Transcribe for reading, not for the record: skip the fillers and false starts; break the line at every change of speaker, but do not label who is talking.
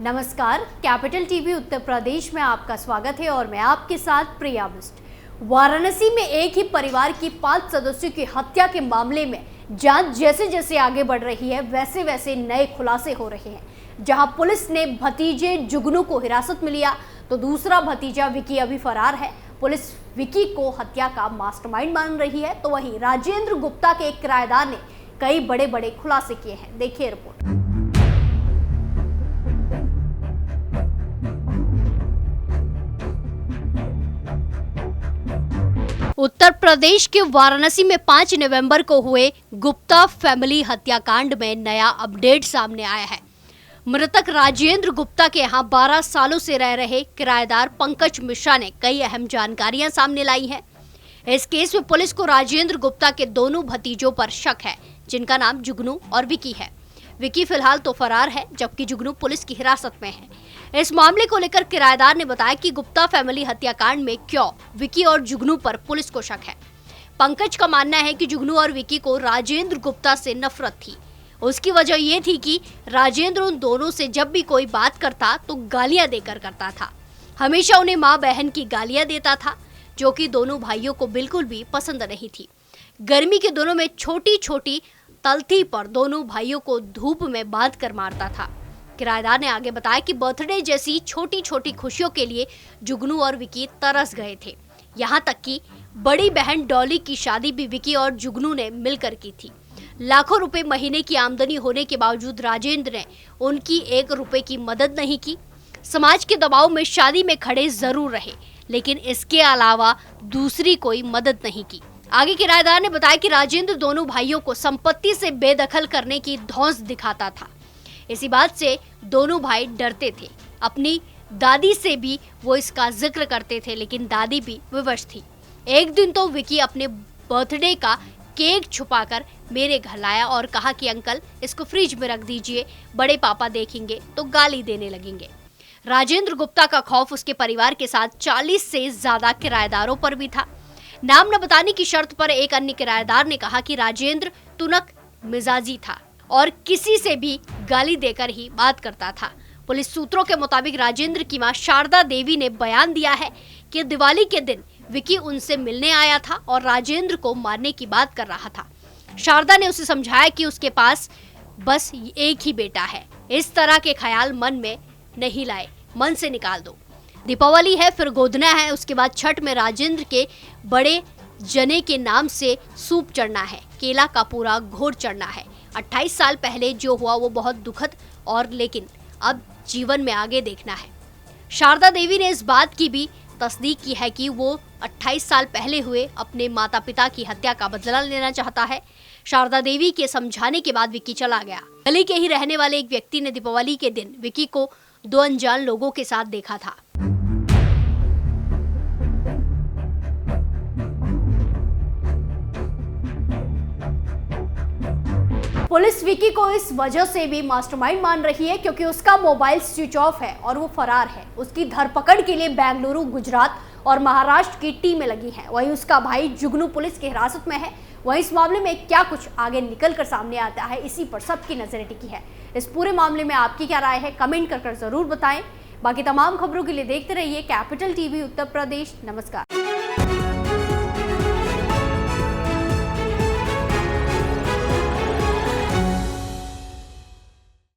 नमस्कार, capital TV Uttar Pradesh में आपका स्वागत है और मैं आपके साथ प्रिया बिस्ट। वाराणसी में एक ही परिवार की 5 सदस्यों की हत्या के मामले में जांच जैसे जैसे आगे बढ़ रही है वैसे वैसे नए खुलासे हो रहे हैं। जहां पुलिस ने भतीजे जुगनू को हिरासत में लिया तो दूसरा भतीजा विकी अभी फरार है। पुलिस विकी को हत्या का मास्टरमाइंड मान रही है, तो वहीं राजेंद्र गुप्ता के एक किराएदार ने कई बड़े बड़े खुलासे किए हैं। देखिए रिपोर्ट। उत्तर प्रदेश के वाराणसी में 5 नवंबर को हुए गुप्ता फैमिली हत्याकांड में नया अपडेट सामने आया है। मृतक राजेंद्र गुप्ता के यहाँ 12 सालों से रह रहे किराएदार पंकज मिश्रा ने कई अहम जानकारियां सामने लाई हैं। इस केस में पुलिस को राजेंद्र गुप्ता के दोनों भतीजों पर शक है, जिनका नाम जुगनू और विकी है। विकी फिलहाल तो फरार है, जबकि जुगनू पुलिस की हिरासत में है। इस मामले को लेकर किराएदार ने बताया कि गुप्ता फैमिली हत्याकांड में क्यों विकी और जुगनू पर पुलिस को शक है। पंकज का मानना है कि जुगनू और विकी को राजेंद्र गुप्ता से नफरत थी। उसकी वजह ये थी कि राजेंद्र उन दोनों से जब भी कोई बात करता तो गालियां देकर करता था। हमेशा उन्हें माँ बहन की गालियां देता था, जो कि दोनों भाइयों को बिल्कुल भी पसंद नहीं थी। गर्मी के दिनों में छोटी छोटी तलती पर दोनों भाइयों को धूप में बांध कर मारता था। किराएदार ने आगे बताया कि बर्थडे जैसी छोटी छोटी खुशियों के लिए जुगनू और विकी तरस गए थे। यहाँ तक कि बड़ी बहन डॉली की शादी भी विकी और जुगनू ने मिलकर की थी। लाखों रुपए महीने की आमदनी होने के बावजूद राजेंद्र ने उनकी 1 रुपए की मदद नहीं की। समाज के दबाव में शादी में खड़े जरूर रहे, लेकिन इसके अलावा दूसरी कोई मदद नहीं की। आगे किराएदार ने बताया कि राजेंद्र दोनों भाइयों को संपत्ति से बेदखल करने की धौंस दिखाता था। इसी बात से दोनों भाई डरते थे। अपनी दादी से भी वो इसका जिक्र करते थे, लेकिन दादी भी विवश थी। एक दिन तो विकी अपने बर्थडे का केक छुपाकर मेरे घर लाया और कहा कि अंकल इसको फ्रिज में रख दीजिए, बड़े पापा देखेंगे तो गाली देने लगेंगे। राजेंद्र गुप्ता का खौफ उसके परिवार के साथ 40 से ज्यादा किराएदारों पर भी था। नाम न बताने की शर्त पर एक अन्य किराएदार ने कहा कि राजेंद्र तुनक मिजाजी था और किसी से भी गाली देकर ही बात करता था। पुलिस सूत्रों के मुताबिक राजेंद्र की मां शारदा देवी ने बयान दिया है कि दिवाली के दिन विकी उनसे मिलने आया था और राजेंद्र को मारने की बात कर रहा था। शारदा ने उसे समझाया कि उसके पास बस एक ही बेटा है, इस तरह के ख्याल मन में नहीं लाए, मन से निकाल दो। दीपावली है, फिर गोदना है, उसके बाद छठ में राजेंद्र के बड़े जने के नाम से सूप चढ़ना है, केला का पूरा घोर चढ़ना है। 28 साल पहले जो हुआ वो बहुत दुखद और लेकिन अब जीवन में आगे देखना है। शारदा देवी ने इस बात की भी तस्दीक की है कि वो 28 साल पहले हुए अपने माता पिता की हत्या का बदला लेना चाहता है। शारदा देवी के समझाने के बाद विकी चला गया। गली के ही रहने वाले एक व्यक्ति ने दीपावली के दिन विकी को 2 अनजान लोगों के साथ देखा था। पुलिस विकी को इस वजह से भी मास्टरमाइंड मान रही है क्योंकि उसका मोबाइल स्विच ऑफ है और वो फरार है। उसकी धरपकड़ के लिए बेंगलुरु, गुजरात और महाराष्ट्र की टीमें लगी हैं। वहीं उसका भाई जुगनू पुलिस की हिरासत में है। वहीं इस मामले में क्या कुछ आगे निकल कर सामने आता है, इसी पर सबकी नजरें टिकी है। इस पूरे मामले में आपकी क्या राय है, कमेंट कर जरूर बताएं। बाकी तमाम खबरों के लिए देखते रहिए कैपिटल टीवी उत्तर प्रदेश। नमस्कार।